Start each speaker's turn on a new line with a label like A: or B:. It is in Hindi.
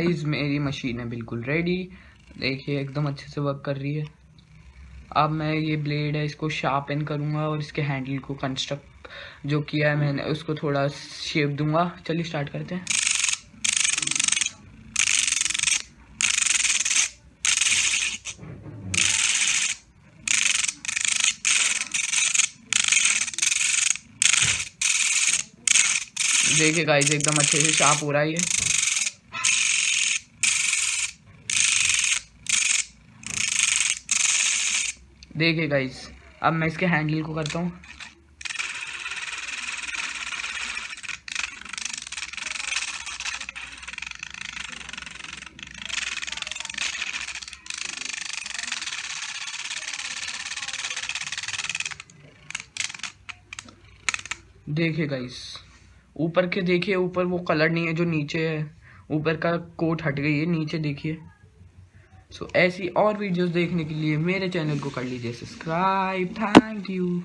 A: गाइस मेरी मशीन है बिल्कुल रेडी, देखिए एकदम अच्छे से वर्क कर रही है। अब मैं ये ब्लेड है इसको शार्पन करूंगा और इसके हैंडल को कंस्ट्रक्ट जो किया है मैंने उसको थोड़ा शेप दूंगा। चलिए स्टार्ट करते हैं। देखिए गाइस एकदम अच्छे से शार्प हो रहा है ये। देखिए गाइस अब मैं इसके हैंडल को करता हूँ। देखिए गाइस ऊपर के देखिए, ऊपर वो कलर नहीं है जो नीचे है, ऊपर का कोट हट गई है, नीचे देखिए। सो ऐसी और वीडियोस देखने के लिए मेरे चैनल को कर लीजिए सब्सक्राइब। Thank you.